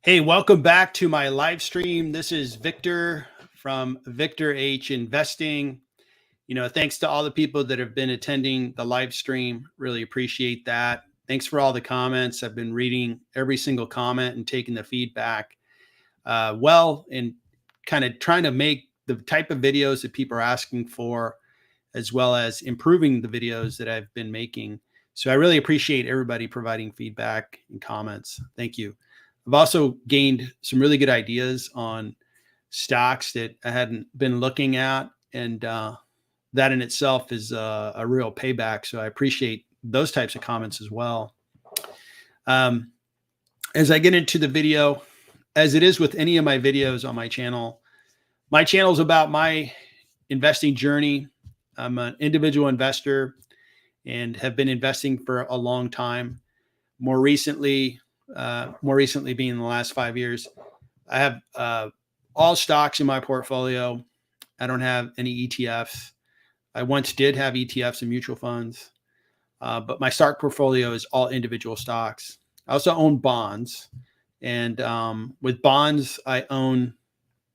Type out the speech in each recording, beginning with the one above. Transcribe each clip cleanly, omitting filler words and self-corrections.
Hey, welcome back to my live stream. This is Victor from Victor H Investing. Thanks to all the people that have been attending the live stream. Really appreciate that. Thanks for all the comments. I've been reading every single comment and taking the feedback and kind of trying to make the type of videos that people are asking for, as well as improving the videos that I've been making. So I really appreciate everybody providing feedback and comments. Thank you. I've also gained some really good ideas on stocks that I hadn't been looking at, and that in itself is a real payback. So I appreciate those types of comments as well. As I get into the video, as it is with any of my videos on my channel is about my investing journey. I'm an individual investor and have been investing for a long time. More recently being in the last 5 years, I have all stocks in my portfolio. I don't have any ETFs. I once did have ETFs and mutual funds, but my stock portfolio is all individual stocks. I also own bonds, and with bonds, I own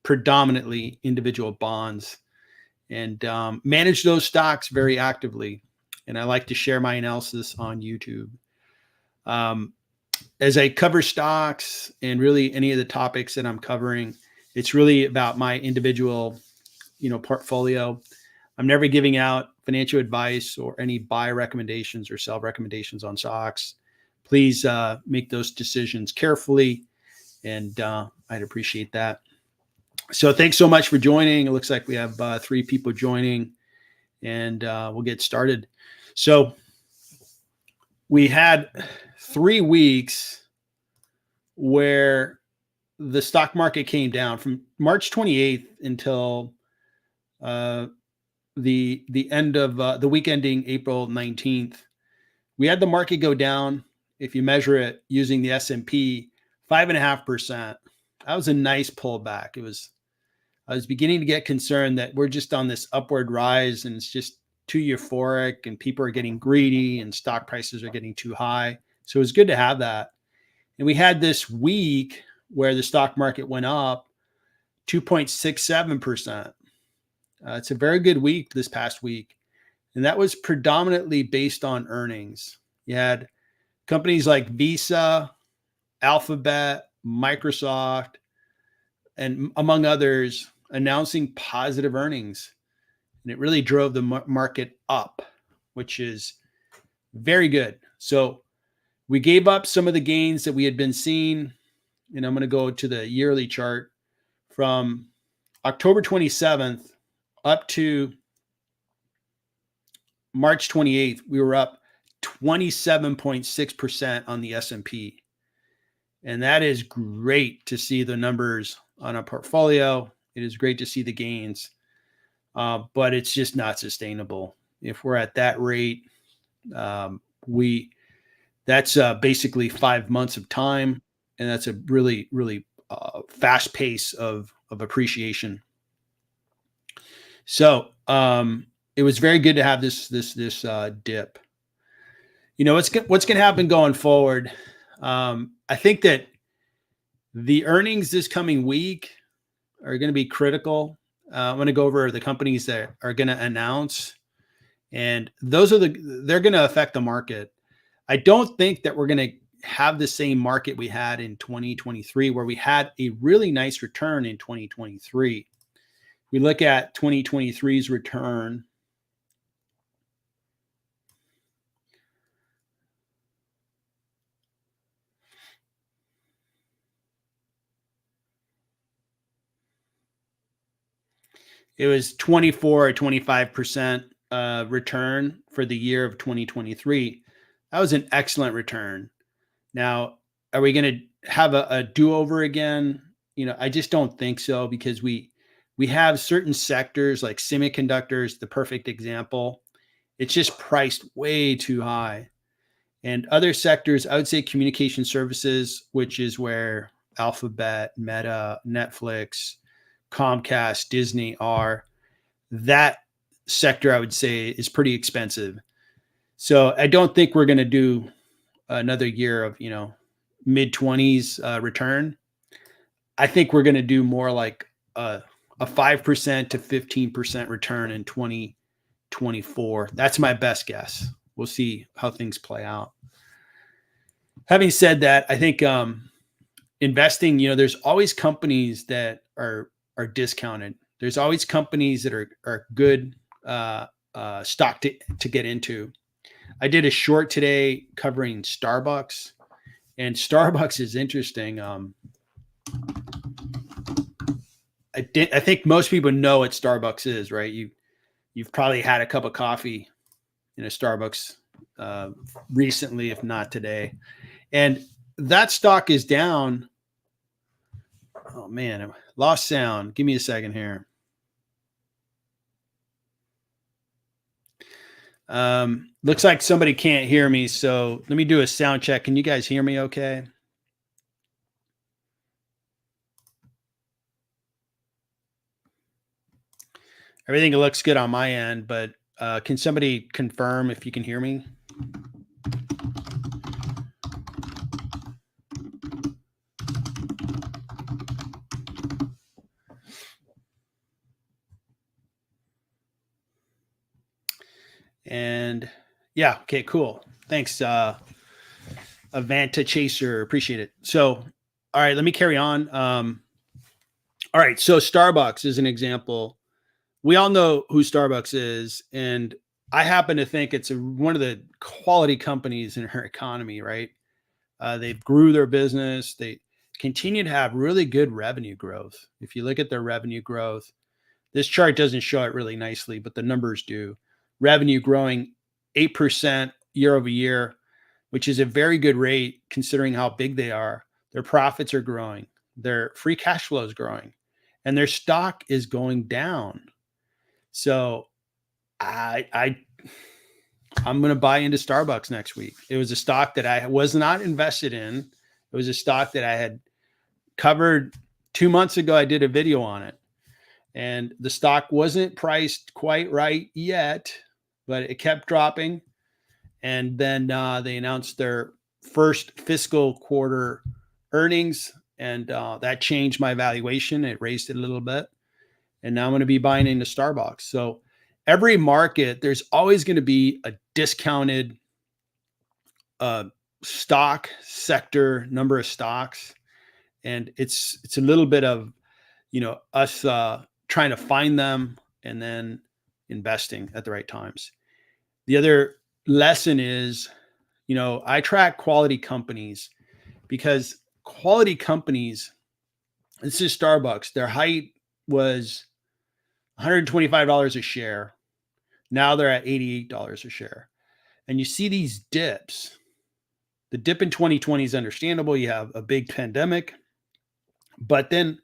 predominantly individual bonds and manage those stocks very actively. And I like to share my analysis on YouTube. As I cover stocks and really any of the topics that I'm covering, it's really about my individual, portfolio. I'm never giving out financial advice or any buy recommendations or sell recommendations on stocks. Please make those decisions carefully, and I'd appreciate that. So thanks so much for joining. It looks like we have 3 people joining, and we'll get started. So we had 3 weeks where the stock market came down from March 28th until the end of the week ending April 19th. We had the market go down, if you measure it using the S&P, 5.5%. That was a nice pullback. I was beginning to get concerned that we're just on this upward rise and it's just too euphoric and people are getting greedy and stock prices are getting too high. So it was good to have that. And we had this week where the stock market went up 2.67%. It's a very good week this past week. And that was predominantly based on earnings. You had companies like Visa, Alphabet, Microsoft, and among others announcing positive earnings. And it really drove the market up, which is very good. So we gave up some of the gains that we had been seeing. And I'm going to go to the yearly chart from October 27th up to March 28th. We were up 27.6% on the S&P. And that is great to see the numbers on a portfolio. It is great to see the gains, but it's just not sustainable. If we're at that rate, that's basically 5 months of time, and that's a really, really fast pace of appreciation. So it was very good to have this dip. What's going to happen going forward? I think that the earnings this coming week are going to be critical. I'm going to go over the companies that are going to announce, and they're going to affect the market. I don't think that we're going to have the same market we had in 2023, where we had a really nice return in 2023. We look at 2023's return. It was 24 or 25% return for the year of 2023. That was an excellent return. Now, are we going to have a do-over again? I just don't think so, because we have certain sectors like semiconductors, the perfect example. It's just priced way too high. And other sectors, I would say communication services, which is where Alphabet, Meta, Netflix, Comcast, Disney are. That sector, I would say, is pretty expensive. So I don't think we're going to do another year of, mid-20s return. I think we're going to do more like a 5% to 15% return in 2024. That's my best guess. We'll see how things play out. Having said that, I think investing, there's always companies that are discounted. There's always companies that are good stock to get into. I did a short today covering Starbucks, and Starbucks is interesting. I think most people know what Starbucks is, right? You've probably had a cup of coffee in a Starbucks recently, if not today, and that stock is down. Oh man, I lost sound. Give me a second here. Looks like somebody can't hear me, so let me do a sound check. Can you guys hear me okay? Everything looks good on my end, but can somebody confirm if you can hear me? And yeah, okay, cool. Thanks, Avanta Chaser. Appreciate it. So, all right, let me carry on. All right, so Starbucks is an example. We all know who Starbucks is, and I happen to think it's one of the quality companies in our economy, right? They've grew their business. They continue to have really good revenue growth. If you look at their revenue growth, this chart doesn't show it really nicely, but the numbers do. Revenue growing 8% year over year, which is a very good rate considering how big they are. Their profits are growing. Their free cash flow is growing, and their stock is going down. So I'm going to buy into Starbucks next week. It was a stock that I was not invested in. It was a stock that I had covered 2 months ago. I did a video on it, and the stock wasn't priced quite right yet, but it kept dropping. And then they announced their first fiscal quarter earnings, and that changed my valuation. It raised it a little bit, and now I'm going to be buying into Starbucks. So every market, there's always going to be a discounted stock sector, number of stocks, and it's a little bit of us trying to find them and then investing at the right times. The other lesson is, I track quality companies because quality companies, this is Starbucks, their height was $125 a share. Now they're at $88 a share. And you see these dips. The dip in 2020 is understandable. You have a big pandemic. But then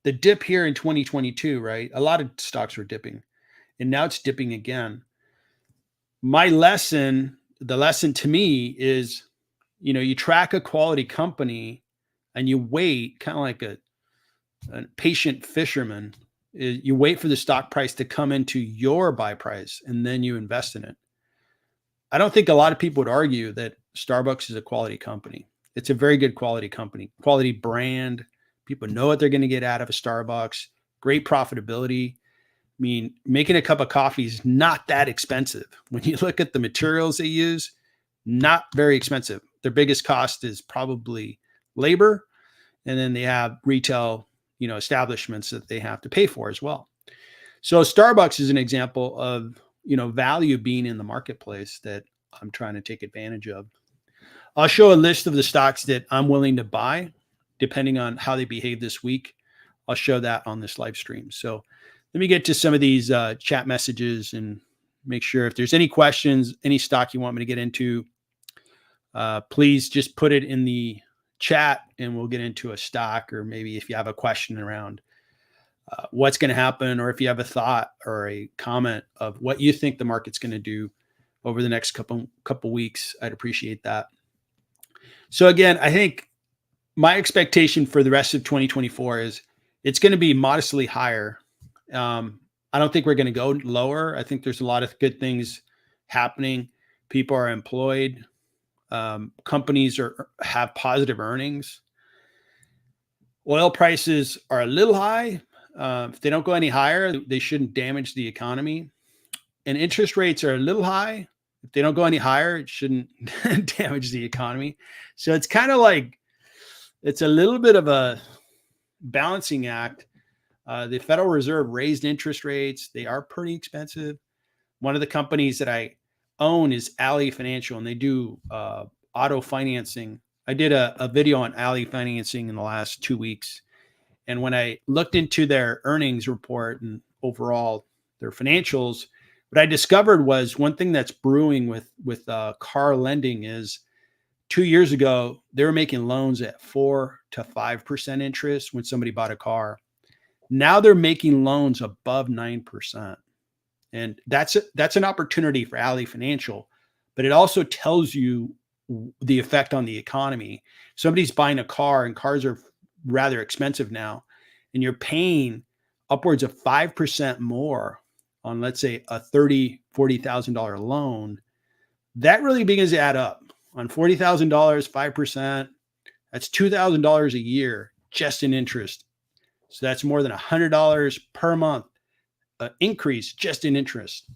the dip here in 2022, right? A lot of stocks were dipping. And now it's dipping again. The lesson to me is, you track a quality company and you wait, kind of like a patient fisherman. You wait for the stock price to come into your buy price and then you invest in it. I don't think a lot of people would argue that Starbucks is a quality company. It's a very good quality company, quality brand. People know what they're going to get out of a Starbucks, great profitability. I mean, making a cup of coffee is not that expensive. When you look at the materials they use, not very expensive. Their biggest cost is probably labor. And then they have retail, establishments that they have to pay for as well. So Starbucks is an example of, value being in the marketplace that I'm trying to take advantage of. I'll show a list of the stocks that I'm willing to buy depending on how they behave this week. I'll show that on this live stream. So let me get to some of these chat messages and make sure if there's any questions, any stock you want me to get into, please just put it in the chat and we'll get into a stock, or maybe if you have a question around what's going to happen, or if you have a thought or a comment of what you think the market's going to do over the next couple weeks, I'd appreciate that. So again, I think my expectation for the rest of 2024 is it's going to be modestly higher. I don't think we're going to go lower. I think there's a lot of good things happening. People are employed. Companies have positive earnings. Oil prices are a little high. If they don't go any higher, they shouldn't damage the economy. And interest rates are a little high. If they don't go any higher, it shouldn't damage the economy. So it's kind of like it's a little bit of a balancing act. The Federal Reserve raised interest rates. They are pretty expensive. One of the companies that I own is Ally Financial, and they do auto financing. I did a video on Ally Financing in the last 2 weeks. And when I looked into their earnings report and overall their financials, what I discovered was one thing that's brewing with car lending is 2 years ago, they were making loans at 4 to 5% interest when somebody bought a car. Now they're making loans above 9%. And that's an opportunity for Ally Financial, but it also tells you the effect on the economy. Somebody's buying a car, and cars are rather expensive now, and you're paying upwards of 5% more on, let's say, a $40,000 loan. That really begins to add up. On $40,000, 5%, that's $2,000 a year just in interest. So that's more than $100 per month increase just in interest.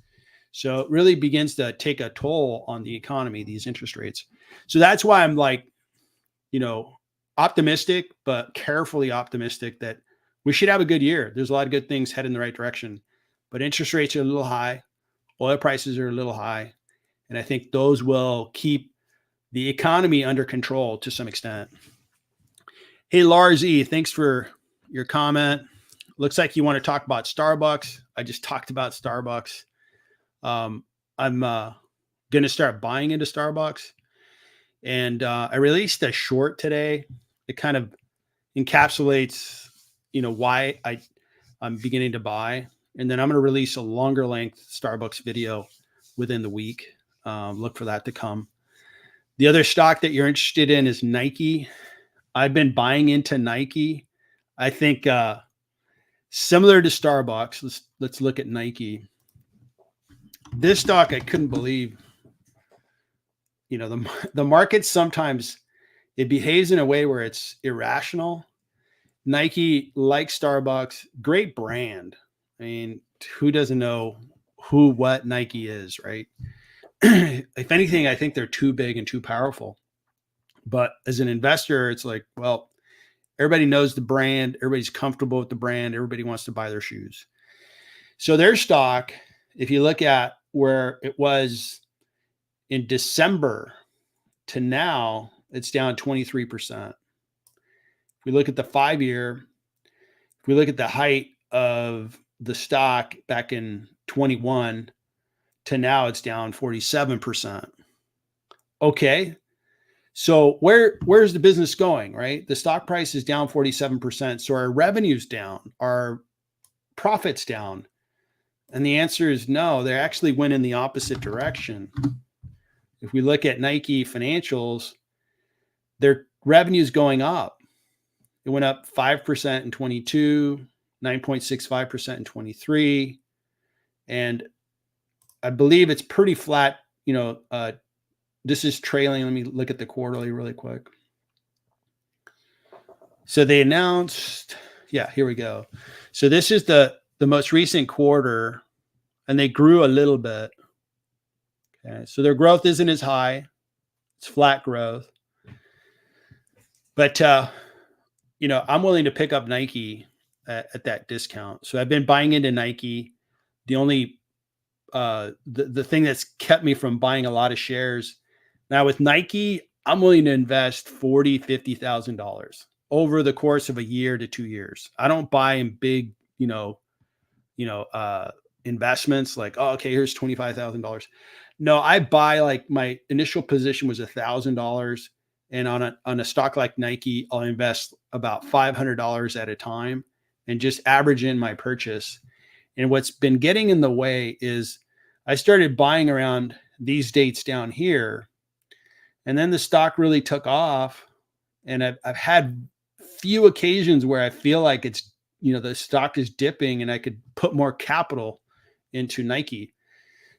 So it really begins to take a toll on the economy, these interest rates. So that's why I'm like, optimistic, but carefully optimistic that we should have a good year. There's a lot of good things heading in the right direction, but interest rates are a little high. Oil prices are a little high. And I think those will keep the economy under control to some extent. Hey, Lars E., thanks for your comment. Looks like you want to talk about Starbucks. I just talked about Starbucks. I'm going to start buying into Starbucks. And I released a short today. It kind of encapsulates, why I'm beginning to buy. And then I'm going to release a longer length Starbucks video within the week. Look for that to come. The other stock that you're interested in is Nike. I've been buying into Nike. I think similar to Starbucks, let's look at Nike. This stock, I couldn't believe. The market sometimes it behaves in a way where it's irrational. Nike, like Starbucks, great brand. I mean, who doesn't know what Nike is, right? If anything, I think they're too big and too powerful. But as an investor, it's like, well, everybody knows the brand. Everybody's comfortable with the brand. Everybody wants to buy their shoes. So their stock, if you look at where it was in December to now, it's down 23%. If we look at the 5-year, if we look at the height of the stock back in 21 to now, it's down 47%. Okay. So where's the business going, right? The stock price is down 47%. So our revenue's down, our profits down. And the answer is no, they actually went in the opposite direction. If we look at Nike financials, their revenue's going up. It went up 5% in 22, 9.65% in 23. And I believe it's pretty flat. This is trailing. Let me look at the quarterly really quick. So they announced, here we go. So this is the most recent quarter, and they grew a little bit. Okay, so their growth isn't as high. It's flat growth. But, I'm willing to pick up Nike at that discount. So I've been buying into Nike. The only, the thing that's kept me from buying a lot of shares. Now with Nike, I'm willing to invest $40,000, $50,000 over the course of a year to 2 years. I don't buy in big, investments like, oh, okay, here's $25,000. No, I buy, like, my initial position was $1,000. And on a stock like Nike, I'll invest about $500 at a time and just average in my purchase. And what's been getting in the way is I started buying around these dates down here, and then the stock really took off. And I've had few occasions where I feel like it's, the stock is dipping and I could put more capital into Nike.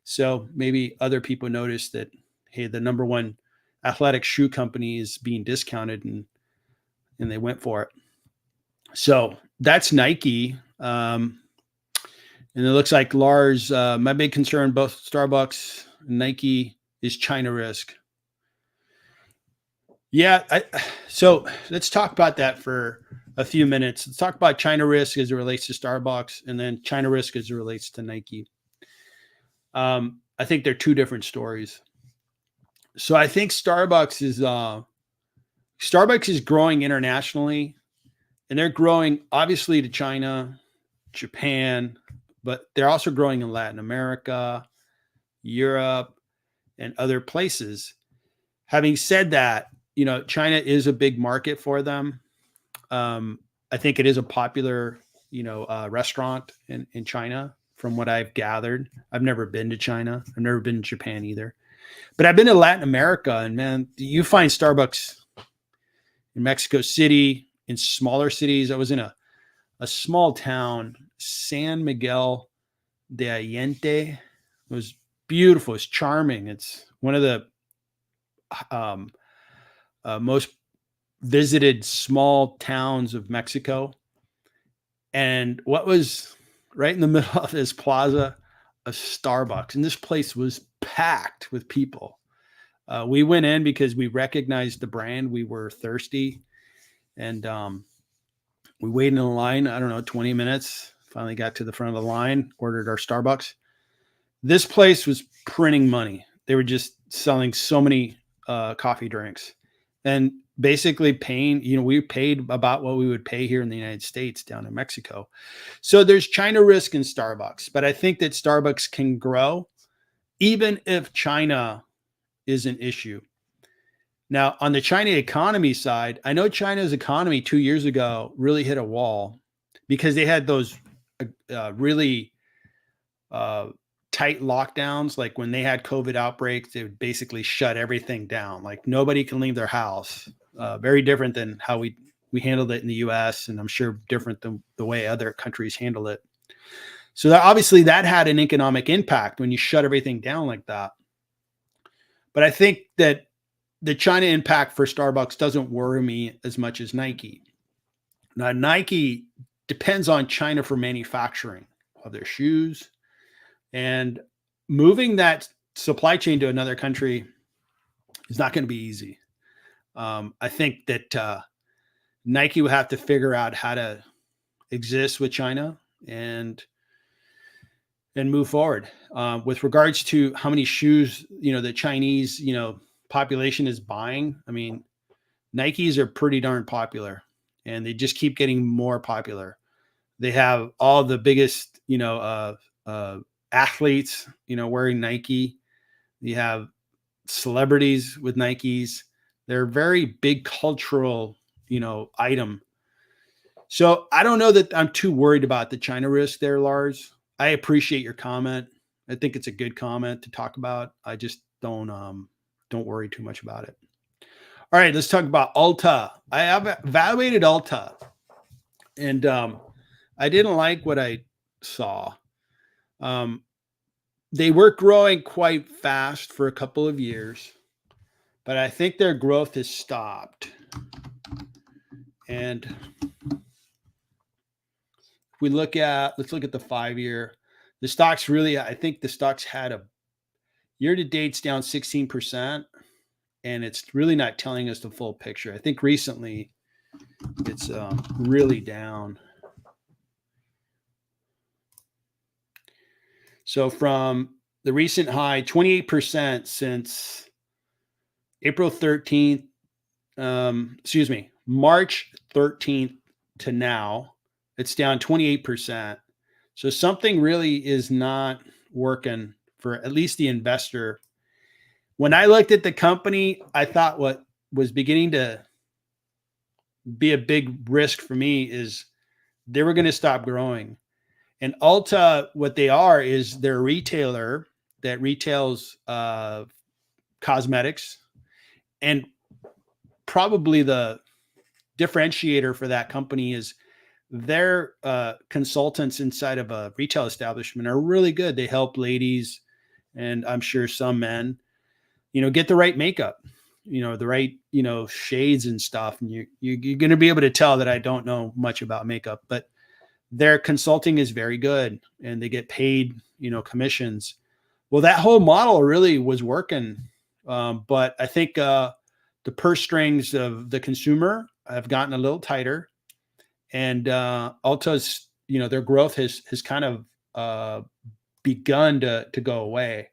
So maybe other people notice that, hey, the number one athletic shoe company is being discounted, and they went for it. So that's Nike. And it looks like Lars, my big concern, both Starbucks and Nike, is China risk. Yeah. So let's talk about that for a few minutes. Let's talk about China risk as it relates to Starbucks, and then China risk as it relates to Nike. I think they're two different stories. So I think Starbucks is growing internationally, and they're growing obviously to China, Japan, but they're also growing in Latin America, Europe, and other places. Having said that, China is a big market for them. I think it is a popular, restaurant in China, from what I've gathered. I've never been to China. I've never been to Japan either. But I've been to Latin America, and man, you find Starbucks in Mexico City, in smaller cities. I was in a small town, San Miguel de Allende. It was beautiful. It's charming. It's one of the most visited small towns of Mexico. And what was right in the middle of this plaza? A Starbucks. And this place was packed with people. We went in because we recognized the brand. We were thirsty. And we waited in a line, I don't know, 20 minutes. Finally got to the front of the line, ordered our Starbucks. This place was printing money. They were just selling so many coffee drinks. And basically paying, we paid about what we would pay here in the United States down in Mexico. So there's China risk in Starbucks, but I think that Starbucks can grow even if China is an issue. Now, on the China economy side, I know China's economy 2 years ago really hit a wall because they had those really tight lockdowns. Like when they had COVID outbreaks, they would basically shut everything down. Like nobody can leave their house. Very different than how we handled it in the US, and I'm sure different than the way other countries handle it. So obviously that had an economic impact when you shut everything down like that. But I think that the China impact for Starbucks doesn't worry me as much as Nike. Now, Nike depends on China for manufacturing of their shoes, and moving that supply chain to another country is not going to be easy. I think that Nike will have to figure out how to exist with China and move forward. With regards to how many shoes, the Chinese, population is buying. I mean, Nikes are pretty darn popular, and they just keep getting more popular. They have all the biggest, athletes, wearing Nike. You have celebrities with Nikes. They're a very big cultural, item. So I don't know that I'm too worried about the China risk there, Lars. I appreciate your comment. I think it's a good comment to talk about. I just don't worry too much about it. All right, let's talk about Ulta. I have evaluated Ulta, and I didn't like what I saw. They were growing quite fast for a couple of years, but I think their growth has stopped. And if let's look at the 5-year. The stocks really, I think the stocks had a year to date's down 16%, and it's really not telling us the full picture. I think recently it's really down. So from the recent high, 28% since April 13th, March 13th to now, it's down 28%. So something really is not working for at least the investor. When I looked at the company, I thought what was beginning to be a big risk for me is they were going to stop growing. And Ulta, what they are is they're a retailer that retails cosmetics. And probably the differentiator for that company is their consultants inside of a retail establishment are really good. They help ladies, and I'm sure some men, get the right makeup. the right, shades and stuff. And you're going to be able to tell that I don't know much about makeup, but their consulting is very good and they get paid, commissions. Well, that whole model really was working. But I think the purse strings of the consumer have gotten a little tighter, and Ulta's, their growth has kind of begun to go away.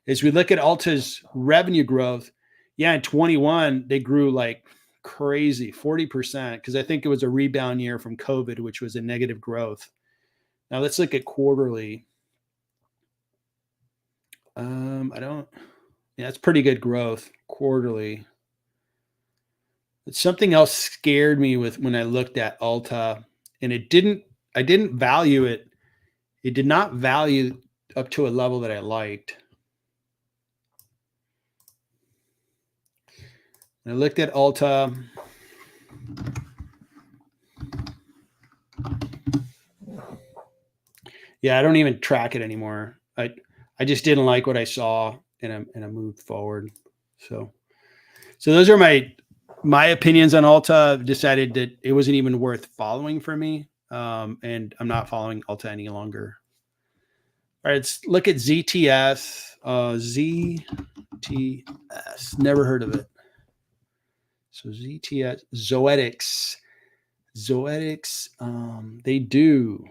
As we look at Ulta's revenue growth, yeah, in 21 they grew like crazy, 40%, because I think it was a rebound year from COVID, which was a negative growth. Now let's look at quarterly. That's pretty good growth quarterly. But something else scared me when I looked at Ulta, and I didn't value it. It did not value up to a level that I liked. I looked at Ulta. Yeah, I don't even track it anymore. I just didn't like what I saw, and I moved forward. So those are my opinions on Ulta. I've decided that it wasn't even worth following for me, and I'm not following Ulta any longer. All right, let's look at ZTS. ZTS, never heard of it. So ZTS, Zoetics, they do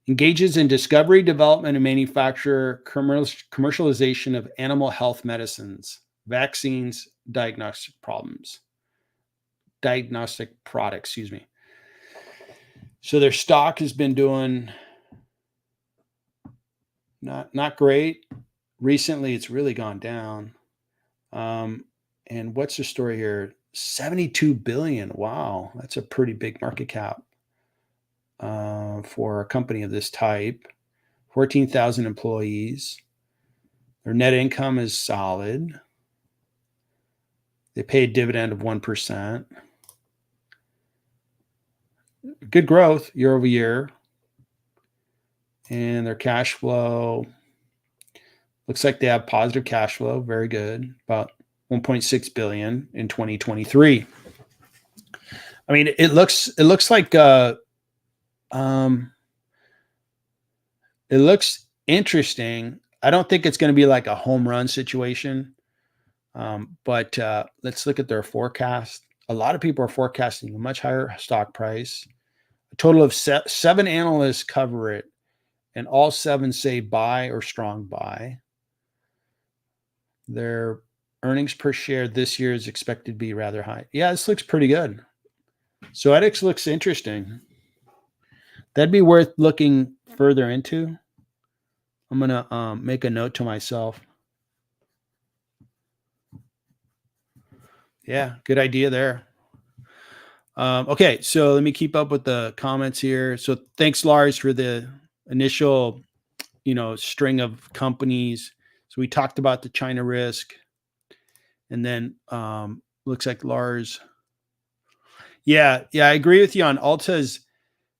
engages in discovery, development, and manufacture commercialization of animal health medicines, vaccines, diagnostic products, excuse me. So their stock has been doing not great. Recently, it's really gone down. And what's the story here? 72 billion. Wow, that's a pretty big market cap for a company of this type. 14,000 employees. Their net income is solid. They pay a dividend of 1%. Good growth year over year. And their cash flow looks like they have positive cash flow. Very good. About 1.6 billion in 2023. I mean, it looks like it looks interesting. I don't think it's going to be like a home run situation. But let's look at their forecast. A lot of people are forecasting a much higher stock price. A total of 7 analysts cover it, and all 7 say buy or strong buy. Their earnings per share this year is expected to be rather high. Yeah, this looks pretty good. Zoetics looks interesting. That'd be worth looking further into. I'm going to make a note to myself. Yeah, good idea there. Okay, so let me keep up with the comments here. So thanks, Lars, for the initial, string of companies. So we talked about the China risk, and then looks like Lars. Yeah, I agree with you on Ulta's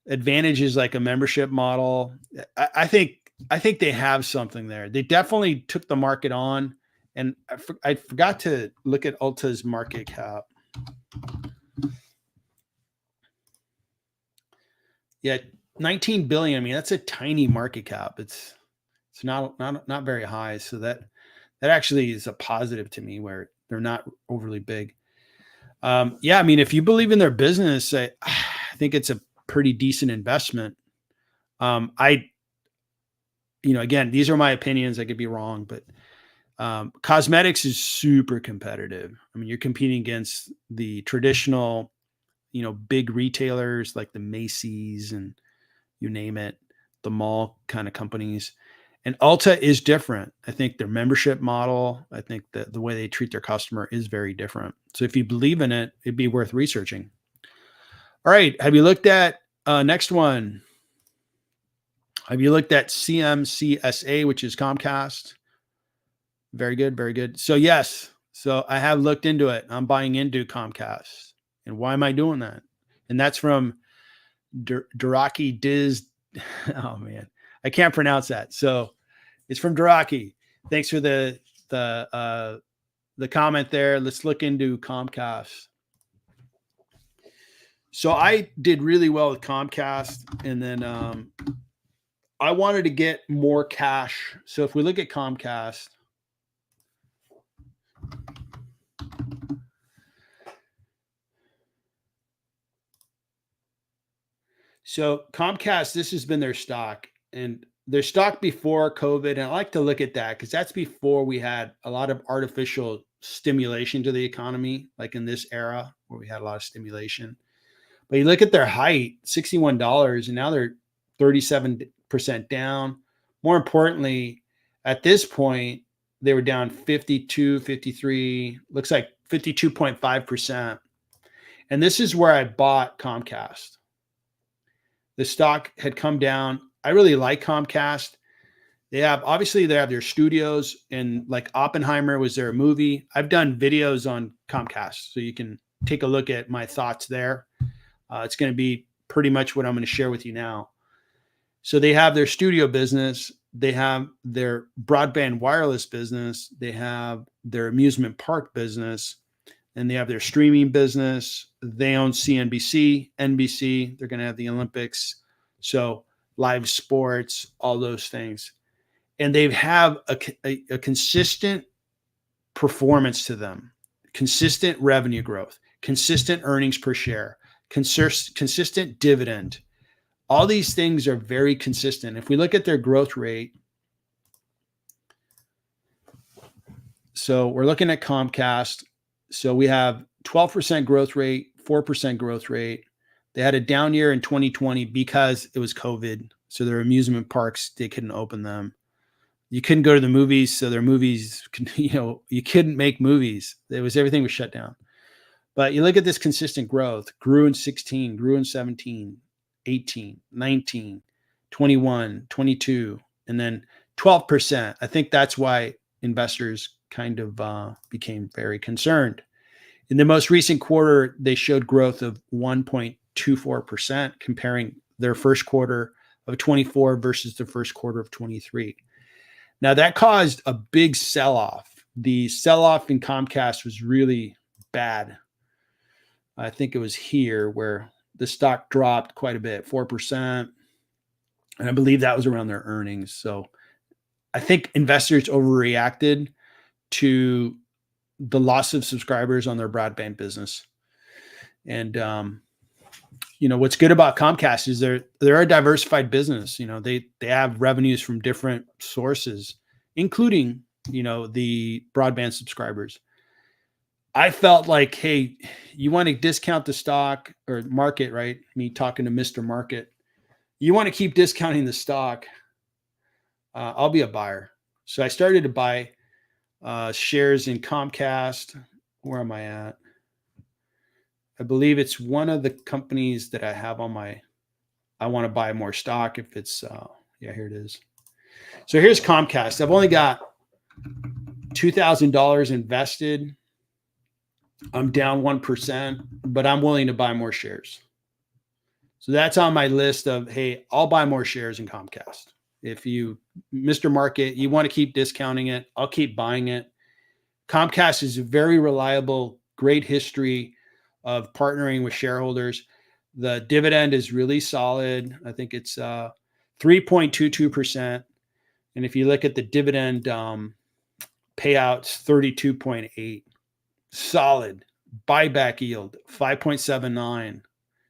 advantages, like a membership model. I think they have something there. They definitely took the market on, and I forgot to look at Ulta's market cap. Yeah, 19 billion. I mean, that's a tiny market cap. It's not very high. So that actually is a positive to me, where they're not overly big. Yeah, I mean, if you believe in their business, I think it's a pretty decent investment. Again, these are my opinions. I could be wrong, but cosmetics is super competitive. I mean, you're competing against the traditional, big retailers like the Macy's and you name it, the mall kind of companies. And Ulta is different. I think their membership model, I think that the way they treat their customer is very different. So if you believe in it, it'd be worth researching. All right. Have you looked at next one? Have you looked at CMCSA, which is Comcast? Very good. Very good. So yes. So I have looked into it. I'm buying into Comcast. And why am I doing that? And that's from Duraki Diz. Oh man, I can't pronounce that. So it's from Duraki. Thanks for the the comment there. Let's look into Comcast. So I did really well with Comcast, and then I wanted to get more cash. So if we look at Comcast, so Comcast, this has been their stock, and their stock before COVID. And I like to look at that because that's before we had a lot of artificial stimulation to the economy, like in this era where we had a lot of stimulation. But you look at their height, $61, and now they're 37% down. More importantly, at this point, they were down 52, 53, looks like 52.5%. And this is where I bought Comcast. The stock had come down. I really like Comcast. They have their studios, and like Oppenheimer was their movie. I've done videos on Comcast, so you can take a look at my thoughts there. It's going to be pretty much what I'm going to share with you now. So they have their studio business. They have their broadband wireless business. They have their amusement park business, and they have their streaming business. They own CNBC, NBC. They're going to have the Olympics. So live sports, all those things. And they have a consistent performance to them, consistent revenue growth, consistent earnings per share, consistent dividend. All these things are very consistent. If we look at their growth rate, so we're looking at Comcast. So we have 12% growth rate, 4% growth rate. They had a down year in 2020 because it was COVID. So their amusement parks, they couldn't open them. You couldn't go to the movies. So their movies, you couldn't make movies. Everything was shut down. But you look at this consistent growth, grew in 16, grew in 17, 18, 19, 21, 22, and then 12%. I think that's why investors kind of became very concerned. In the most recent quarter, they showed growth of 1.24%, comparing their first quarter of 24 versus the first quarter of 23. Now, that caused a big sell-off. The sell-off in Comcast was really bad. I think it was here where the stock dropped quite a bit, 4%. And I believe that was around their earnings. So I think investors overreacted to the loss of subscribers on their broadband business. And, what's good about Comcast is they're a diversified business. They have revenues from different sources, including, the broadband subscribers. I felt like, hey, you want to discount the stock or market, right? Me talking to Mr. Market. You want to keep discounting the stock. I'll be a buyer. So I started to buy shares in Comcast. Where am I at? I believe it's one of the companies that I have on I want to buy more stock if it's, here it is. So here's Comcast. I've only got $2,000 invested. I'm down 1%, but I'm willing to buy more shares. So that's on my list of, hey, I'll buy more shares in Comcast. If you, Mr. Market, you want to keep discounting it, I'll keep buying it. Comcast is very reliable, great history of partnering with shareholders. The dividend is really solid. I think it's 3.22%. And if you look at the dividend payouts, 32.8. Solid. Buyback yield, 5.79.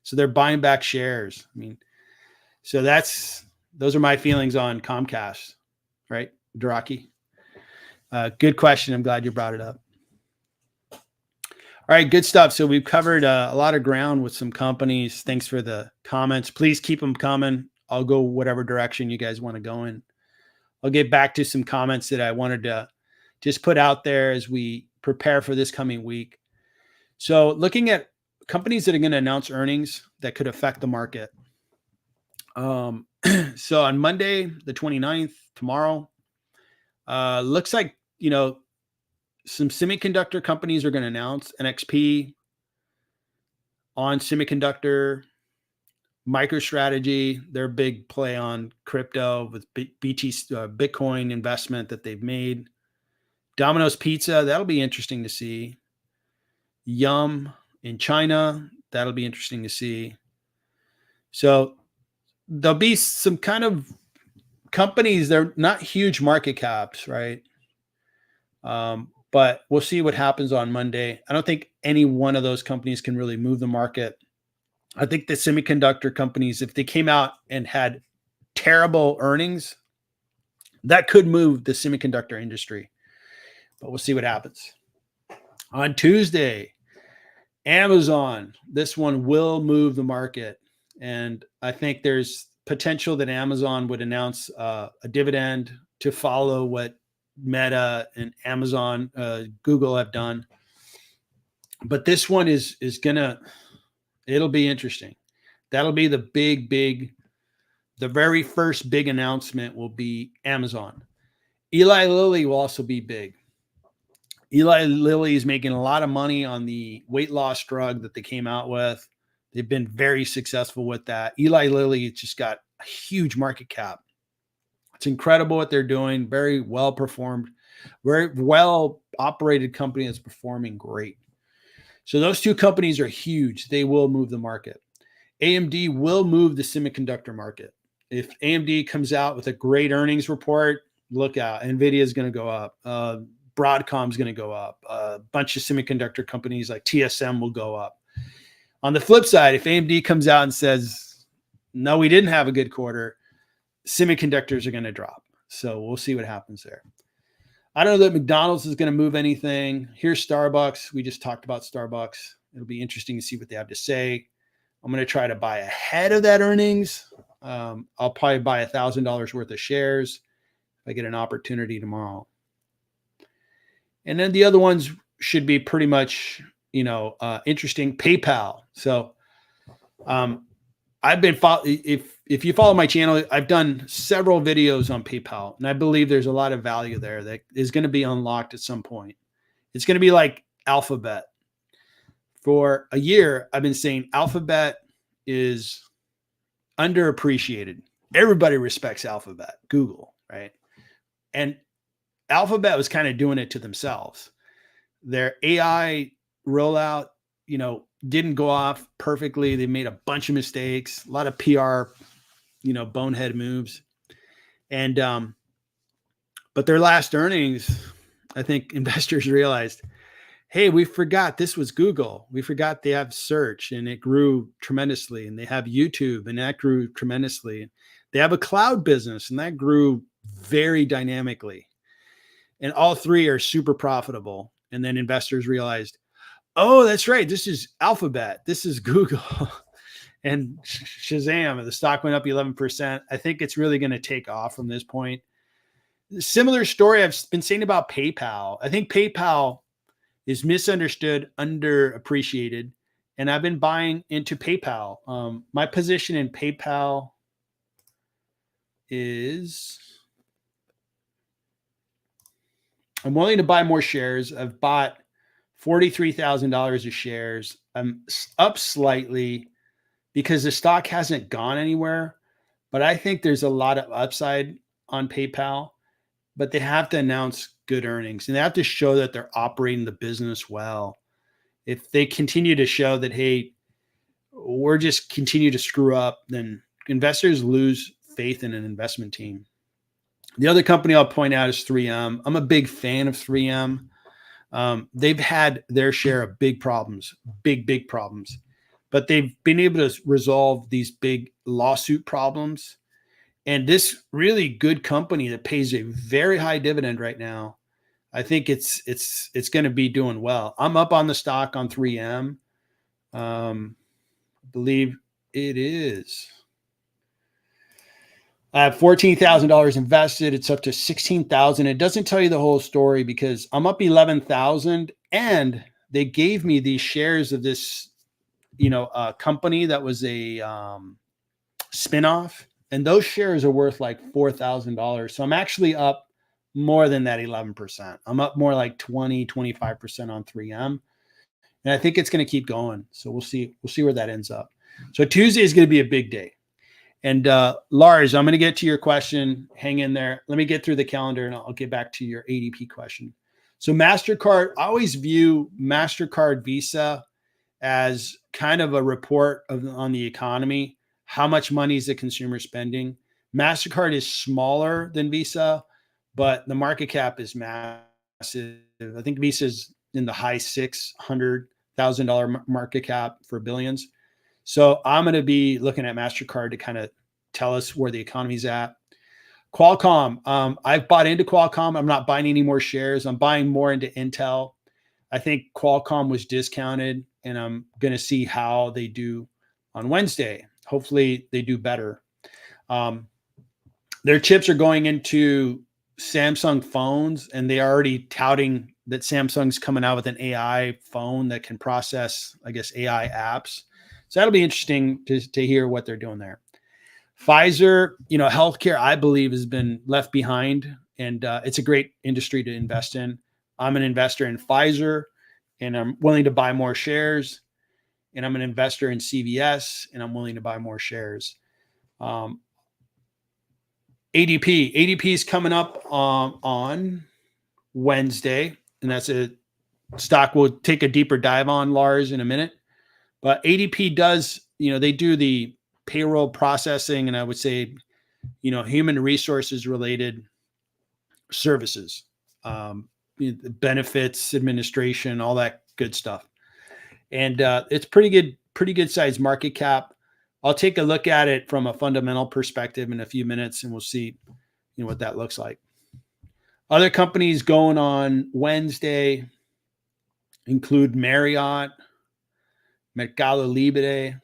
So they're buying back shares. So those are my feelings on Comcast, right, Draki? Good question. I'm glad you brought it up. All right, good stuff. So we've covered a lot of ground with some companies. Thanks for the comments. Please keep them coming. I'll go whatever direction you guys want to go in. I'll get back to some comments that I wanted to just put out there as we prepare for this coming week. So looking at companies that are going to announce earnings that could affect the market. So on Monday, the 29th, tomorrow, looks like, some semiconductor companies are going to announce. NXP, On Semiconductor, MicroStrategy, their big play on crypto with Bitcoin investment that they've made. Domino's Pizza, that'll be interesting to see. Yum in China, that'll be interesting to see. So there'll be some kind of companies, they're not huge market caps, right? But we'll see what happens on Monday. I don't think any one of those companies can really move the market. I think the semiconductor companies, if they came out and had terrible earnings, that could move the semiconductor industry. But we'll see what happens. On Tuesday, Amazon, this one will move the market. And I think there's potential that Amazon would announce a dividend to follow what Meta and Amazon, Google have done. But this one is gonna, it'll be interesting. That'll be the the very first big announcement will be Amazon. Eli Lilly will also be big. Eli Lilly is making a lot of money on the weight loss drug that they came out with. They've been very successful with that. Eli Lilly just got a huge market cap. It's incredible what they're doing. Very well performed, very well operated company that's performing great. So those two companies are huge. They will move the market. AMD will move the semiconductor market. If AMD comes out with a great earnings report, look out. NVIDIA is going to go up. Broadcom is going to go up. A bunch of semiconductor companies like TSM will go up. On the flip side, if AMD comes out and says, no, we didn't have a good quarter, semiconductors are going to drop. So we'll see what happens there. I don't know that McDonald's is going to move anything. Here's Starbucks. We just talked about Starbucks. It'll be interesting to see what they have to say. I'm going to try to buy ahead of that earnings. I'll probably buy $1,000 worth of shares if I get an opportunity tomorrow. And then the other ones should be pretty much, interesting. PayPal. So I've been if you follow my channel, I've done several videos on PayPal, and I believe there's a lot of value there that is going to be unlocked at some point. It's going to be like Alphabet. For a year, I've been saying Alphabet is underappreciated. Everybody respects Alphabet, Google, right? And Alphabet was kind of doing it to themselves. Their AI rollout, didn't go off perfectly. They made a bunch of mistakes, a lot of PR, bonehead moves. And, but their last earnings, I think investors realized, hey, we forgot this was Google. We forgot they have search and it grew tremendously. And they have YouTube and that grew tremendously. They have a cloud business and that grew very dynamically. And all three are super profitable. And then investors realized, oh, that's right. This is Alphabet. This is Google. And Shazam, the stock went up 11%. I think it's really going to take off from this point. Similar story I've been saying about PayPal. I think PayPal is misunderstood, underappreciated. And I've been buying into PayPal. My position in PayPal is I'm willing to buy more shares. I've bought $43,000 of shares. I'm up slightly because the stock hasn't gone anywhere, but I think there's a lot of upside on PayPal, but they have to announce good earnings and they have to show that they're operating the business well. If they continue to show that, hey, we're just continue to screw up, then investors lose faith in an investment team. The other company I'll point out is 3M. I'm a big fan of 3M. They've had their share of big problems, big problems, but they've been able to resolve these big lawsuit problems. And this really good company that pays a very high dividend right now, I think it's going to be doing well. I'm up on the stock on 3M. I believe it is. I have $14,000 invested. It's up to $16,000. It doesn't tell you the whole story because I'm up 11,000 and they gave me these shares of this, company that was a spinoff, and those shares are worth like $4,000. So I'm actually up more than that 11%. I'm up more like 20-25% on 3M. And I think it's going to keep going. So we'll see where that ends up. So Tuesday is going to be a big day. And Lars, I'm going to get to your question. Hang in there. Let me get through the calendar and I'll get back to your ADP question. So MasterCard, I always view MasterCard, Visa as kind of a report on the economy. How much money is the consumer spending? MasterCard is smaller than Visa, but the market cap is massive. I think Visa's in the high $600,000 market cap for billions. So I'm going to be looking at MasterCard to kind of tell us where the economy's at. Qualcomm, I've bought into Qualcomm. I'm not buying any more shares. I'm buying more into Intel. I think Qualcomm was discounted, and I'm going to see how they do on Wednesday. Hopefully they do better. Their chips are going into Samsung phones, and they are already touting that Samsung's coming out with an AI phone that can process, I guess, AI apps. So that'll be interesting to hear what they're doing there. Pfizer, healthcare, I believe, has been left behind, and it's a great industry to invest in. I'm an investor in Pfizer, and I'm willing to buy more shares. And I'm an investor in CVS, and I'm willing to buy more shares. ADP is coming up on Wednesday, and that's a stock we'll take a deeper dive on, Lars, in a minute. But ADP does, they do the payroll processing, and I would say, human resources related services, benefits, administration, all that good stuff. And it's pretty good size market cap. I'll take a look at it from a fundamental perspective in a few minutes, and we'll see, what that looks like. Other companies going on Wednesday include Marriott, Mercado Libre,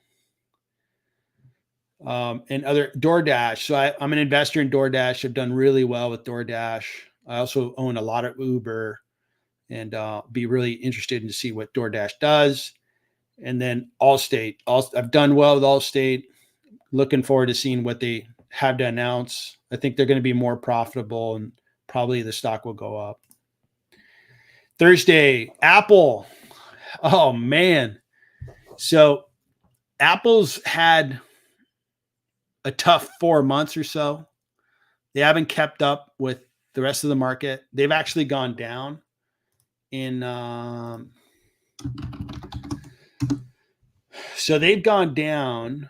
and other DoorDash. So I'm an investor in DoorDash. I've done really well with DoorDash. I also own a lot of Uber, and be really interested to see what DoorDash does. And then Allstate. I've done well with Allstate. Looking forward to seeing what they have to announce. I think they're going to be more profitable, and probably the stock will go up. Thursday, Apple. Oh, man. So Apple's had a tough 4 months or so. They haven't kept up with the rest of the market. They've actually gone down in so they've gone down.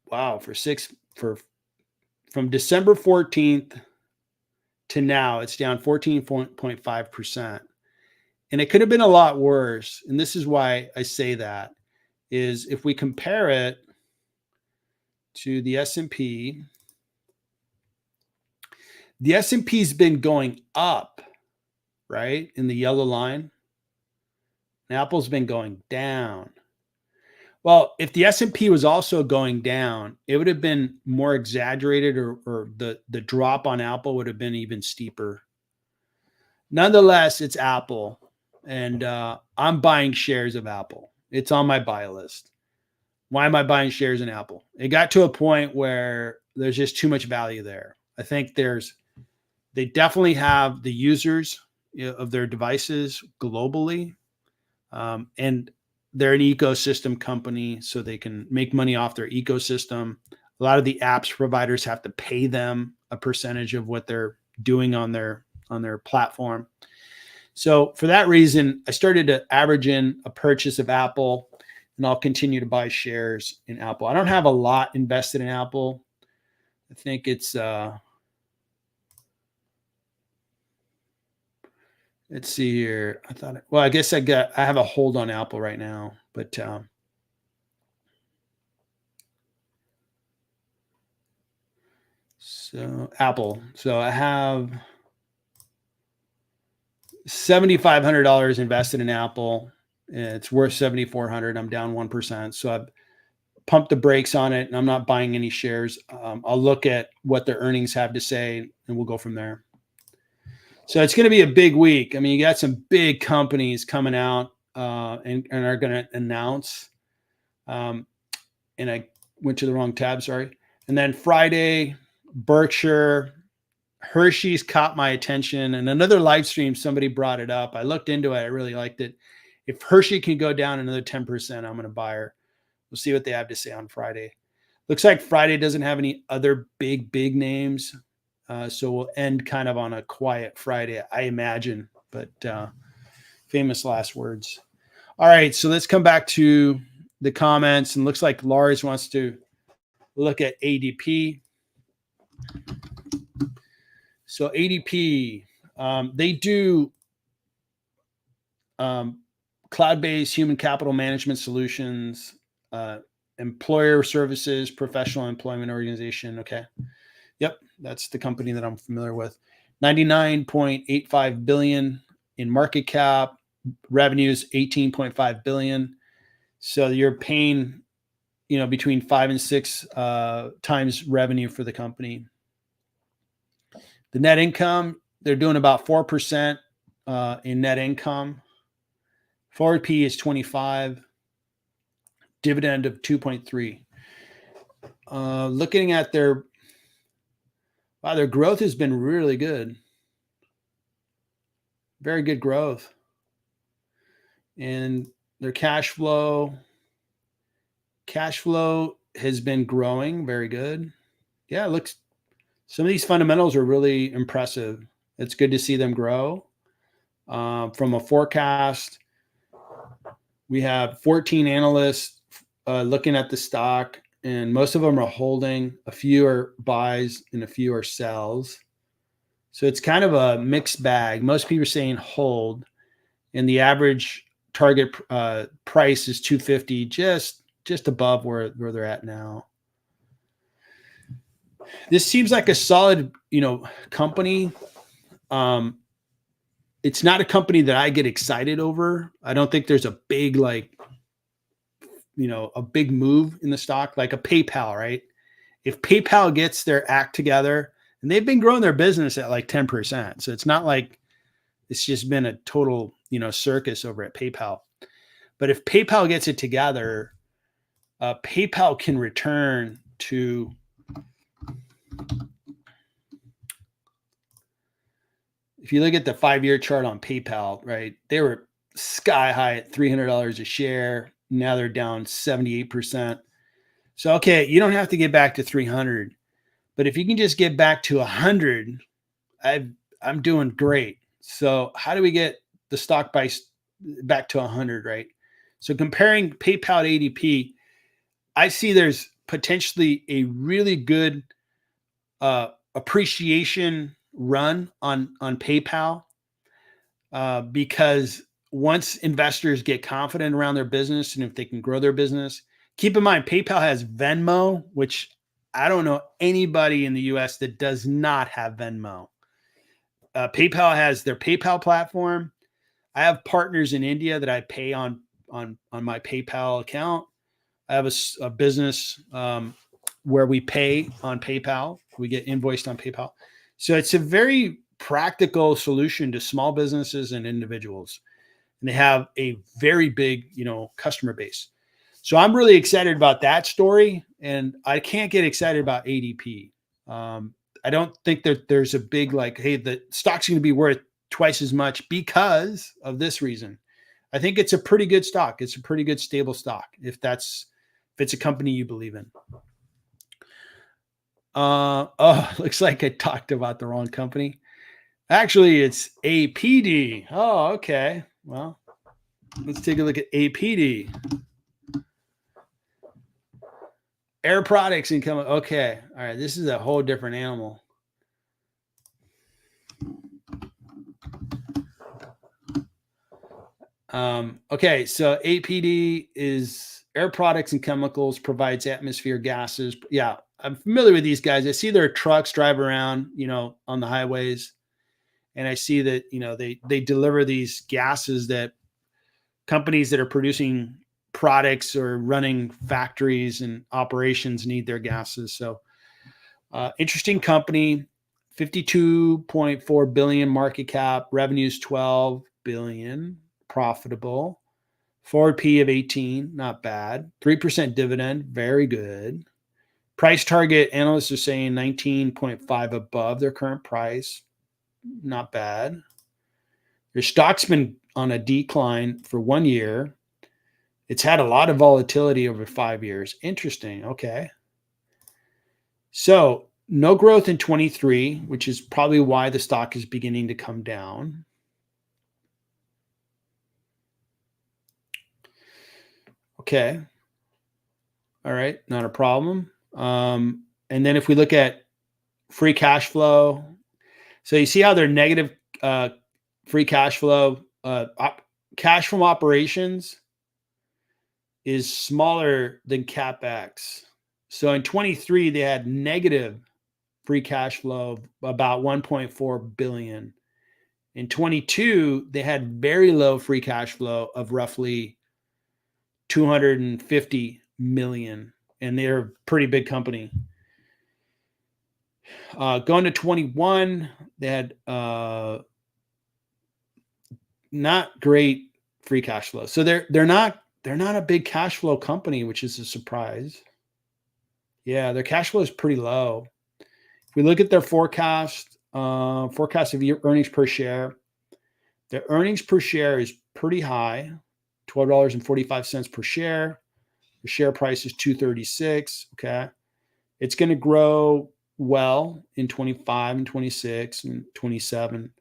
Wow, from December 14th to now, it's down 14.5%. And it could have been a lot worse. And this is why I say that, is if we compare it to the S&P, the S&P's been going up, right, in the yellow line. And Apple's been going down. Well, if the S&P was also going down, it would have been more exaggerated, or the drop on Apple would have been even steeper. Nonetheless, it's Apple, and I'm buying shares of Apple. It's on my buy list. Why am I buying shares in Apple? It got to a point where there's just too much value there. I think they definitely have the users of their devices globally, and they're an ecosystem company, so they can make money off their ecosystem. A lot of the apps providers have to pay them a percentage of what they're doing on their platform. So for that reason, I started to average in a purchase of Apple, and I'll continue to buy shares in Apple. I don't have a lot invested in Apple. I think it's let's see here. I guess I have a hold on Apple right now, but so Apple. So I have $7,500 invested in Apple. It's worth $7,400. I'm down 1%. So I've pumped the brakes on it, and I'm not buying any shares. I'll look at what their earnings have to say, and we'll go from there. So it's going to be a big week. I mean, you got some big companies coming out and are going to announce. And I went to the wrong tab, sorry. And then Friday, Berkshire, Hershey's caught my attention. And another live stream, somebody brought it up. I looked into it. I really liked it. If Hershey can go down another 10%, I'm going to buy her. We'll see what they have to say on Friday. Looks like Friday doesn't have any other big names. So we'll end kind of on a quiet Friday, I imagine, but famous last words. All right, so let's come back to the comments. And looks like Lars wants to look at ADP. So ADP, they do cloud-based human capital management solutions, employer services, professional employment organization. Okay. Yep. That's the company that I'm familiar with. 99.85 billion in market cap, revenues 18.5 billion. So you're paying, between 5 and 6 times revenue for the company. The net income, they're doing about 4% in net income. Forward P is 25, dividend of 2.3. Looking at their growth has been really good. Very good growth. And their cash flow has been growing. Very good. Yeah, some of these fundamentals are really impressive. It's good to see them grow. From a forecast, we have 14 analysts looking at the stock, and most of them are holding. A few are buys and a few are sells. So it's kind of a mixed bag. Most people are saying hold, and the average target price is 250, just above where they're at now. This seems like a solid, company. It's not a company that I get excited over. I don't think there's a big, a big move in the stock, like a PayPal, right? If PayPal gets their act together, and they've been growing their business at like 10%. So it's not like it's just been a total, circus over at PayPal. But if PayPal gets it together, PayPal can return to, if you look at the 5-year chart on PayPal, right, they were sky high at $300 a share. Now they're down 78%. So, okay, you don't have to get back to 300, but if you can just get back to 100, I'm doing great. So how do we get the stock price back to 100, right? So comparing PayPal to ADP, I see there's potentially a really good appreciation run on PayPal because once investors get confident around their business and if they can grow their business, keep in mind, PayPal has Venmo, which I don't know anybody in the US that does not have Venmo. PayPal has their PayPal platform. I have partners in India that I pay on my PayPal account. I have a business where we pay on PayPal. We get invoiced on PayPal. So it's a very practical solution to small businesses and individuals. And they have a very big, customer base. So I'm really excited about that story. And I can't get excited about ADP. I don't think that there's a big hey, the stock's going to be worth twice as much because of this reason. I think it's a pretty good stock. It's a pretty good stable stock if it's a company you believe in. Looks like I talked about the wrong company. Actually, it's APD. Oh, okay. Well, let's take a look at APD. Air Products Income. Okay. All right. This is a whole different animal. Okay. So APD is Air Products and Chemicals, provides atmosphere gases. Yeah. I'm familiar with these guys. I see their trucks drive around, on the highways. And I see that, they deliver these gases that companies that are producing products or running factories and operations need their gases. So interesting company, 52.4 billion market cap, revenues 12 billion, profitable, forward P of 18, not bad, 3% dividend, very good. Price target, analysts are saying 19.5 above their current price, not bad. Their stock's been on a decline for 1 year. It's had a lot of volatility over 5 years. Interesting. Okay. So no growth in 23, which is probably why the stock is beginning to come down. Okay. All right. Not a problem. And then if we look at free cash flow, so you see how they're negative free cash flow, cash from operations is smaller than CapEx. So in 23, they had negative free cash flow of about 1.4 billion. In 22, they had very low free cash flow of roughly 250 million, and they're a pretty big company. Going to 21, they had not great free cash flow. So they're not a big cash flow company, which is a surprise. Yeah, their cash flow is pretty low. If we look at their forecast of earnings per share, their earnings per share is pretty high, $12.45 per share. The share price is $236. Okay. It's going to grow well in 25 and 26 and 27.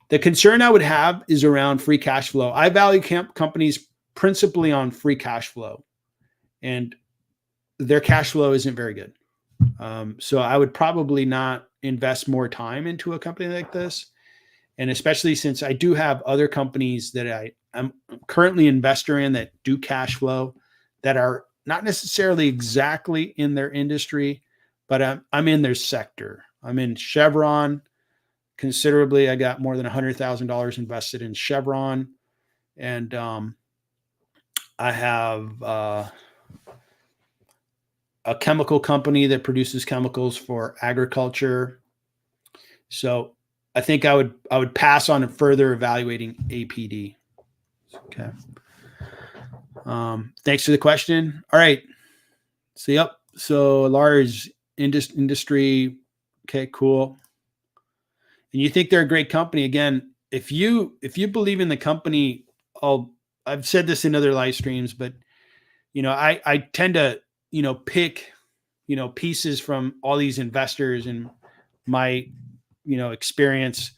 The concern I would have is around free cash flow. I value companies principally on free cash flow, and their cash flow isn't very good. So I would probably not invest more time into a company like this. And especially since I do have other companies that I'm currently an investor in that do cash flow, that are not necessarily exactly in their industry, but I'm in their sector. I'm in Chevron considerably. I got more than $100,000 invested in Chevron. And I have a chemical company that produces chemicals for agriculture. So I think I would pass on further evaluating APD. Okay. Thanks for the question. All right. So yep. So large industry. Okay, cool. And you think they're a great company. Again, if you believe in the company, I've said this in other live streams, but I tend to, pick, pieces from all these investors and my, experience.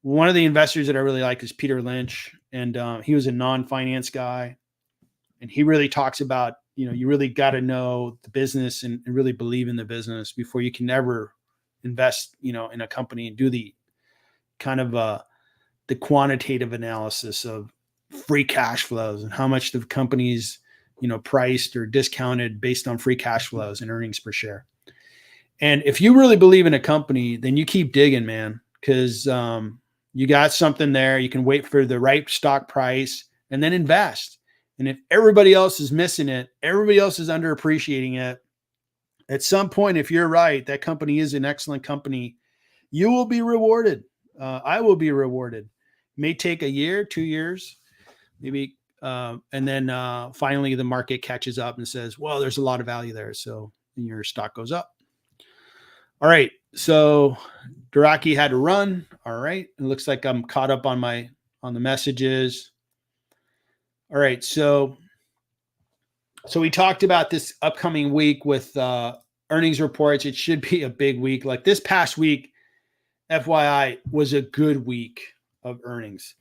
One of the investors that I really like is Peter Lynch, and he was a non-finance guy, and he really talks about, you really got to know the business and really believe in the business before you can ever invest, in a company and do the kind of the quantitative analysis of free cash flows and how much the company's, priced or discounted based on free cash flows and earnings per share. And if you really believe in a company, then you keep digging, man, because you got something there. You can wait for the right stock price and then invest. And if everybody else is missing it, everybody else is underappreciating it, at some point, if you're right, that company is an excellent company, you will be rewarded. I will be rewarded. It may take a year, 2 years, maybe. And then finally the market catches up and says, well, there's a lot of value there. So your stock goes up. All right. So Duraki had to run. All right. It looks like I'm caught up on the messages. All right. So we talked about this upcoming week with earnings reports. It should be a big week. Like this past week, FYI, was a good week of earnings.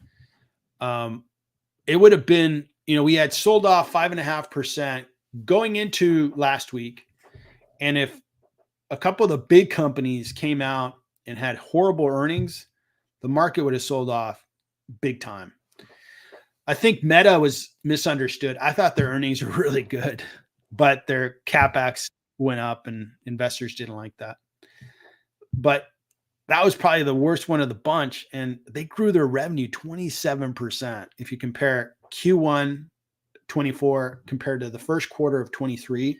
It would have been, we had sold off 5.5% going into last week. And if a couple of the big companies came out and had horrible earnings, the market would have sold off big time. I think Meta was misunderstood. I thought their earnings were really good, but their CapEx went up and investors didn't like that. But that was probably the worst one of the bunch. And they grew their revenue 27%. If you compare Q1 24 compared to the first quarter of 23,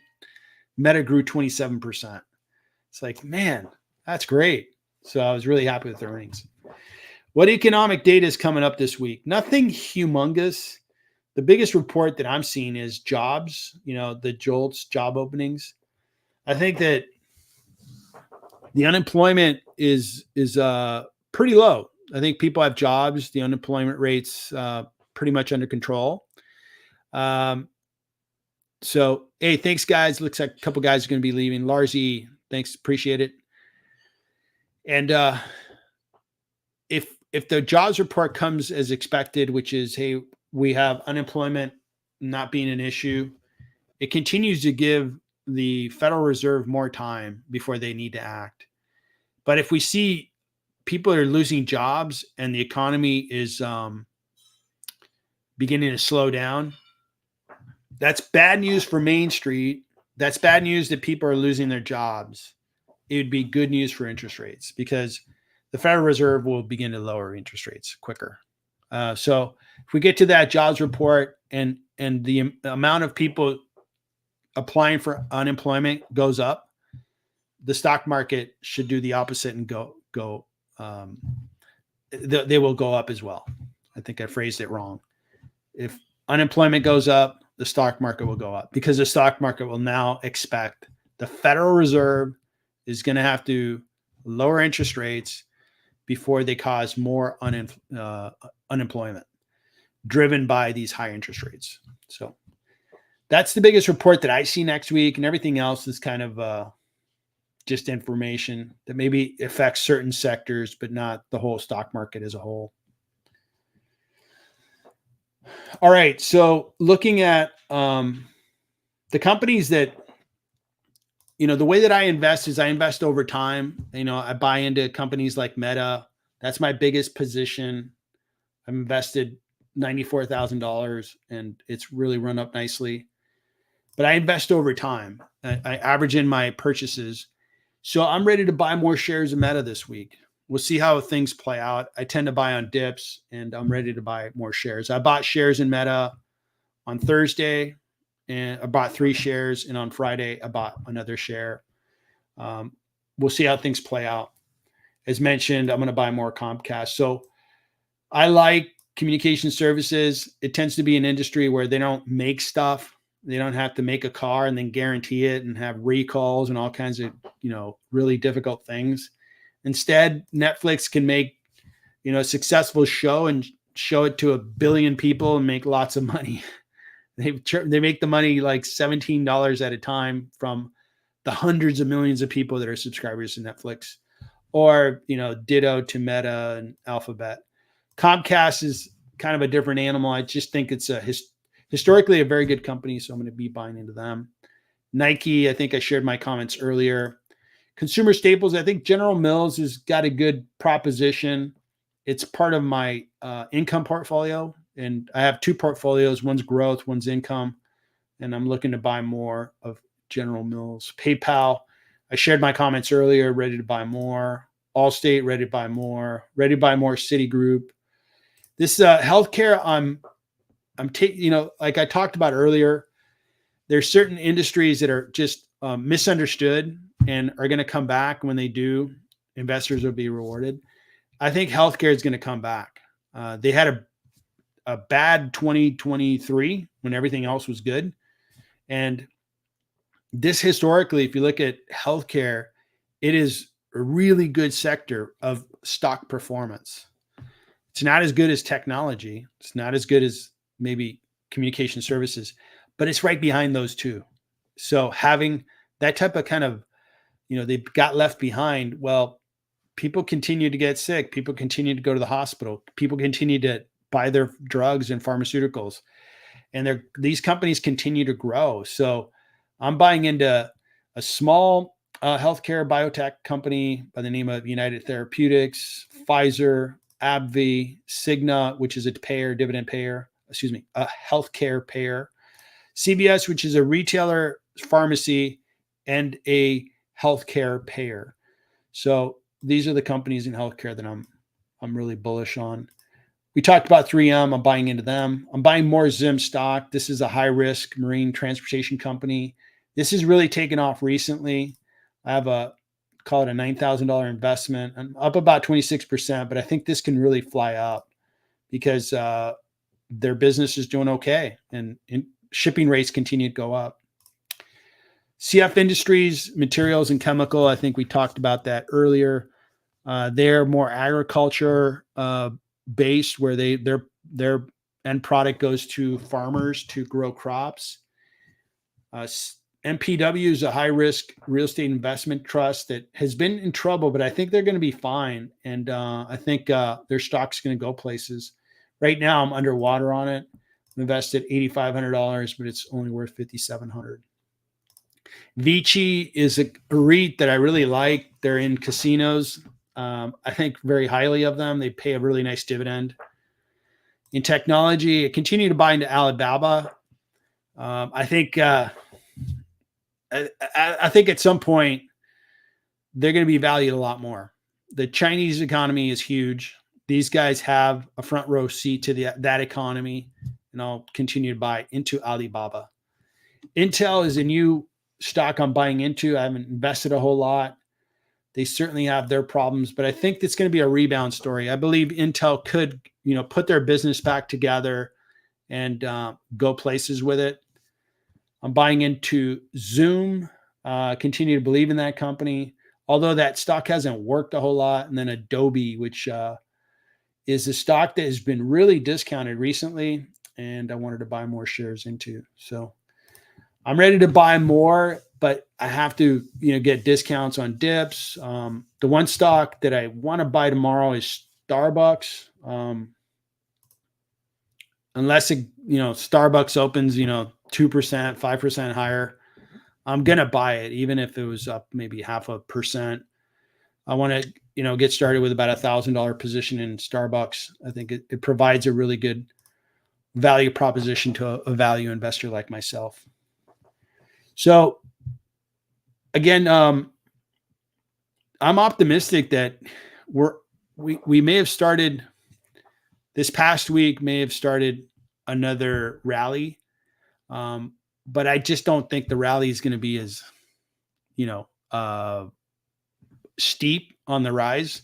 Meta grew 27%. It's like, man, that's great. So I was really happy with the earnings. What economic data is coming up this week? Nothing humongous. The biggest report that I'm seeing is jobs, the JOLTS job openings. I think that the unemployment is pretty low. I think people have jobs. The unemployment rate's pretty much under control. So, hey, thanks, guys. Looks like a couple guys are going to be leaving. Lars E., thanks. Appreciate it. And if the jobs report comes as expected, which is, hey, we have unemployment not being an issue, it continues to give the Federal Reserve more time before they need to act. But if we see people are losing jobs and the economy is beginning to slow down, that's bad news for Main Street. That's bad news that people are losing their jobs. It would be good news for interest rates because the Federal Reserve will begin to lower interest rates quicker. So if we get to that jobs report and the amount of people applying for unemployment goes up, the stock market should do the opposite and go. They will go up as well. I think I phrased it wrong. If unemployment goes up, the stock market will go up because the stock market will now expect the Federal Reserve is going to have to lower interest rates before they cause more unemployment driven by these high interest rates. So that's the biggest report that I see next week, and everything else is kind of just information that maybe affects certain sectors, but not the whole stock market as a whole. All right. So looking at the companies that, the way that I invest is I invest over time. I buy into companies like Meta. That's my biggest position. I've invested $94,000 and it's really run up nicely. But I invest over time. I average in my purchases. So I'm ready to buy more shares of Meta this week. We'll see how things play out. I tend to buy on dips and I'm ready to buy more shares. I bought shares in Meta on Thursday and I bought 3 shares. And on Friday, I bought another share. We'll see how things play out. As mentioned, I'm going to buy more Comcast. So I like communication services. It tends to be an industry where they don't make stuff. They don't have to make a car and then guarantee it and have recalls and all kinds of, really difficult things. Instead, Netflix can make, a successful show and show it to 1 billion people and make lots of money. They make the money like $17 at a time from the hundreds of millions of people that are subscribers to Netflix, or, ditto to Meta and Alphabet. Comcast is kind of a different animal. I just think it's historically a very good company, so I'm going to be buying into them. Nike, I think I shared my comments earlier. Consumer staples, I think General Mills has got a good proposition. It's part of my income portfolio, and I have 2 portfolios. One's growth, one's income, and I'm looking to buy more of General Mills. PayPal, I shared my comments earlier, ready to buy more. Allstate, ready to buy more. Ready to buy more Citigroup. This healthcare, like I talked about earlier, there's certain industries that are just misunderstood and are going to come back. When they do, investors will be rewarded. I think healthcare is going to come back. They had a bad 2023 when everything else was good. And this historically, if you look at healthcare, it is a really good sector of stock performance. It's not as good as technology. It's not as good as maybe communication services, but it's right behind those two. So having that type of kind of, they got left behind. Well, people continue to get sick. People continue to go to the hospital. People continue to buy their drugs and pharmaceuticals, and these companies continue to grow. So I'm buying into a small healthcare biotech company by the name of United Therapeutics, Pfizer, AbbVie, Cigna, which is a healthcare payer, CVS, which is a retailer pharmacy and a healthcare payer. So these are the companies in healthcare that I'm really bullish on. We talked about 3M. I'm buying into them. I'm buying more Zim stock. This is a high risk marine transportation company. This has really taken off recently. I have call it a $9,000 investment. I'm up about 26%, but I think this can really fly up because their business is doing okay and shipping rates continue to go up. CF Industries, materials and chemical. I think we talked about that earlier. They're more agriculture based, where their end product goes to farmers to grow crops. MPW is a high risk real estate investment trust that has been in trouble, but I think they're going to be fine. And I think their stock's going to go places. Right now, I'm underwater on it. I'm invested $8,500, but it's only worth $5,700. Vici is a REIT that I really like. They're in casinos. I think very highly of them. They pay a really nice dividend. In technology, I continue to buy into Alibaba. I think at some point they're going to be valued a lot more. The Chinese economy is huge. These guys have a front row seat to that economy, and I'll continue to buy into Alibaba. Intel is a new stock I'm buying into. I haven't invested a whole lot. They certainly have their problems, but I think it's going to be a rebound story. I believe Intel could, put their business back together and go places with it. I'm buying into Zoom, continue to believe in that company, although that stock hasn't worked a whole lot. And then Adobe, which is a stock that has been really discounted recently, and I wanted to buy more shares into. So I'm ready to buy more, but I have to, get discounts on dips. The one stock that I want to buy tomorrow is Starbucks. Unless Starbucks opens, 2%, 5% higher, I'm going to buy it, even if it was up maybe 0.5%. I want to, get started with about $1,000 position in Starbucks. I think it provides a really good value proposition to a value investor like myself. So again, I'm optimistic that we may have started this past week, may have started another rally. But I just don't think the rally is going to be as, steep on the rise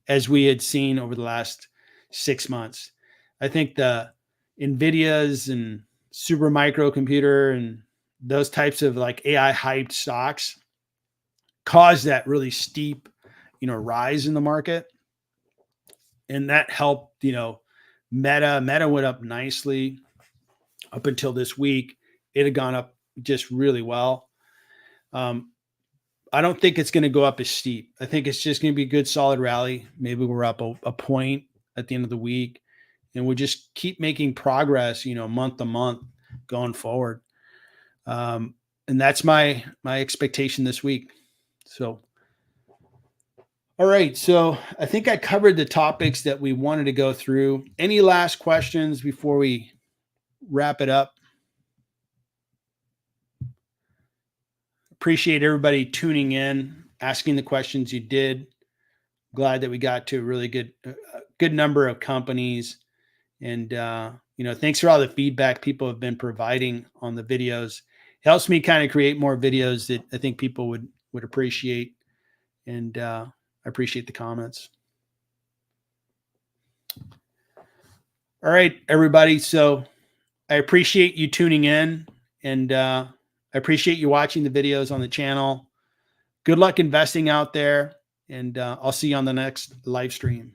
as we had seen over the last 6 months. I think the NVIDIAs and super microcomputer and those types of like AI hyped stocks caused that really steep, rise in the market. And that helped, Meta went up nicely up until this week. It had gone up just really well. I don't think it's going to go up as steep. I think it's just going to be a good, solid rally. Maybe we're up a point at the end of the week, and we'll just keep making progress, month to month going forward. And that's my expectation this week. So, all right. So I think I covered the topics that we wanted to go through. Any last questions before we wrap it up? Appreciate everybody tuning in, asking the questions you did. Glad that we got to a really good number of companies. And, thanks for all the feedback people have been providing on the videos. It helps me kind of create more videos that I think people would appreciate. And I appreciate the comments. All right, everybody. So I appreciate you tuning in, and I appreciate you watching the videos on the channel. Good luck investing out there, and I'll see you on the next live stream.